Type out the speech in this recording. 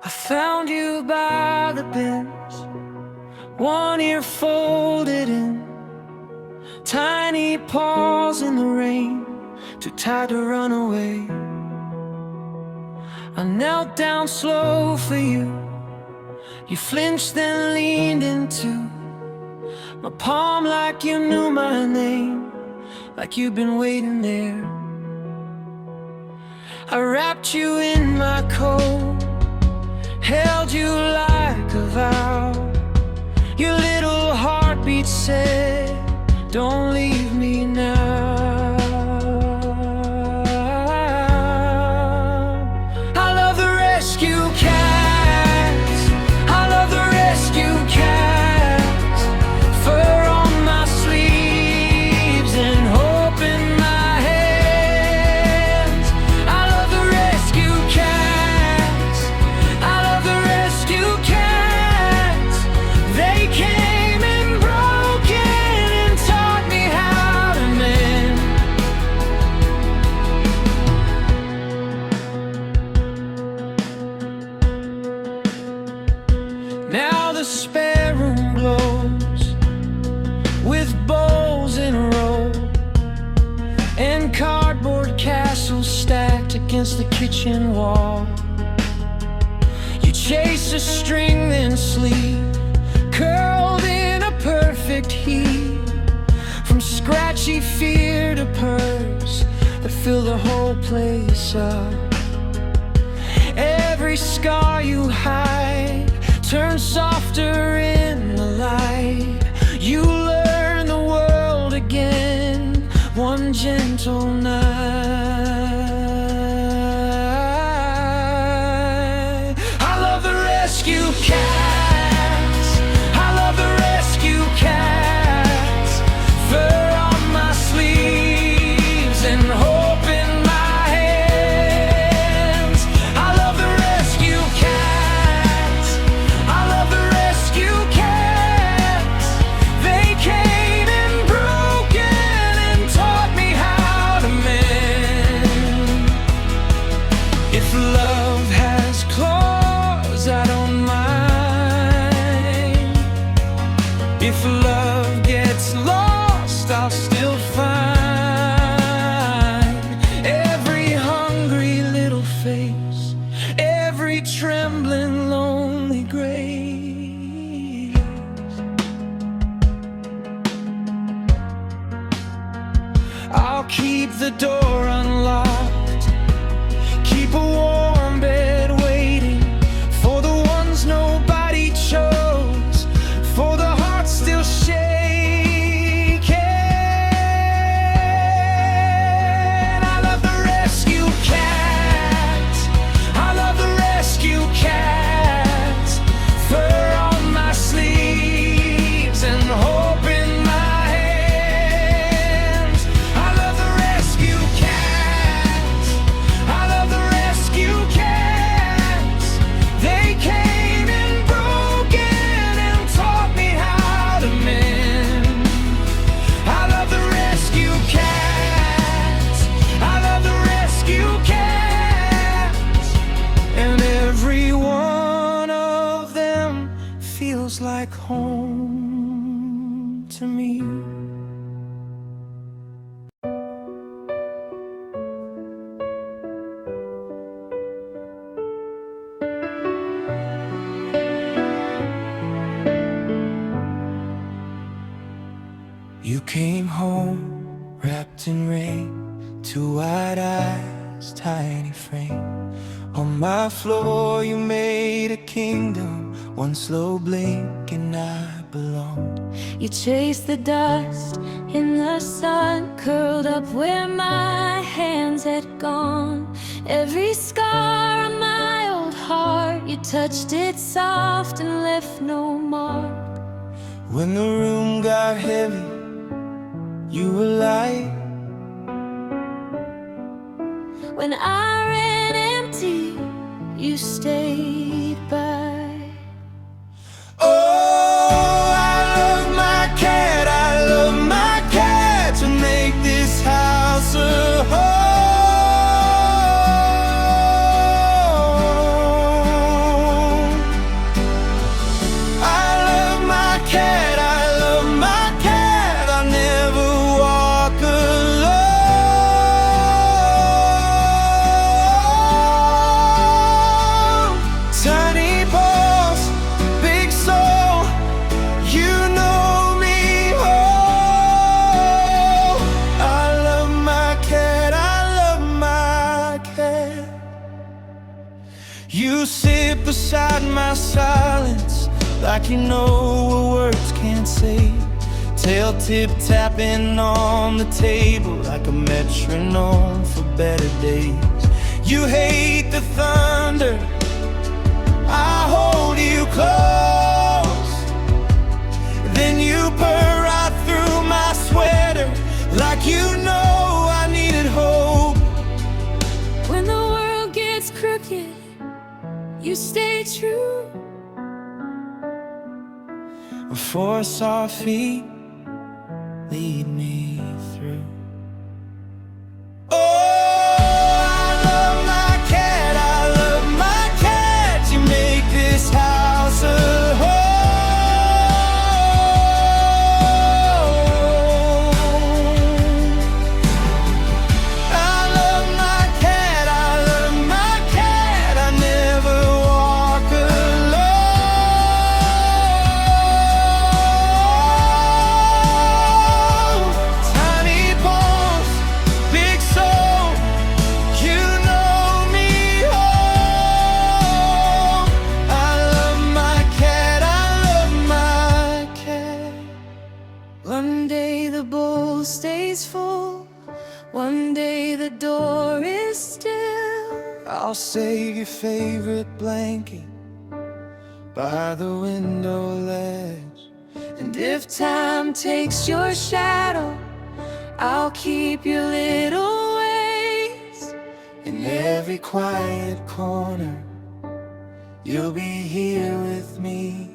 I found you by the bench, one ear folded in, tiny paws in the rain, too tired to run away. I knelt down slow for you. You flinched then leaned into my palm like you knew my name, like you'd been waiting there. I wrapped you in my coat, held you like a vow. Your little heartbeat said, don't leave me now. I love the rescue cats, I love the rescue cats. Fur on my sleeves and hope in my hands. I love the rescue cats, I love the rescue cats. They came and broken and taught me how to mend. Now the spare room glows with bowls in a row and cardboard castles stacked against the kitchen wall. You chase a string then sleep, curled in a perfect heap, from scratchy fear to purrs that fill the whole place up. Every scar you hide turns softer in the light. You learn the world again one gentle night. I love the rescue cats, I love the rescue cats. Fur on my sleeves and hope in my hands. I love the rescue cats, I love the rescue cats. They came and broken and taught me how to mend. If love has claws, I don't mind. If love gets lost, I'll still find every hungry little face, every trembling lonely grave. I'll keep the door unlocked, keep a warm bed waiting for the ones nobody chose, for the hearts still shaking. I love the rescue cats, I love the rescue cats. Fur on my sleeves and hope in my hands. I love the rescue cats, I love the rescue cats. They came and broken and taught me how to mend. I love the rescue cats, I love the rescue cats. And every one of them feels like home to me. You came home wrapped in rain, two wide eyes, tiny frame. On my floor you made a kingdom, one slow blink and I belonged. You chased the dust in the sun, curled up where my hands had gone. Every scar on my old heart, you touched it soft and left no mark. When the room got heavy, you were light. When I ran empty, you stayed by. Oh, I love my cat, I love my cat to make this house a home. sit beside my silence, like you know what words can't say. Tail tip tapping on the table, like a metronome for better days. You hate the thunder, I hold you close. Then you purr right through my sweater, like you know I needed hope. When the world gets crooked, you stay true. Before soft feet lead me through. Oh, I love my cat, I love my cat. You make this house a home. I love my cat, I love my cat. I never walk alone. Tiny paws, big soul, you know me home. I love my cat, I love my cat. One day the bowl stays full, one day the door is still. I'll save your favorite blanket by the window ledge. And if time takes your shadow, I'll keep your little ways. In every quiet corner, you'll be here with me.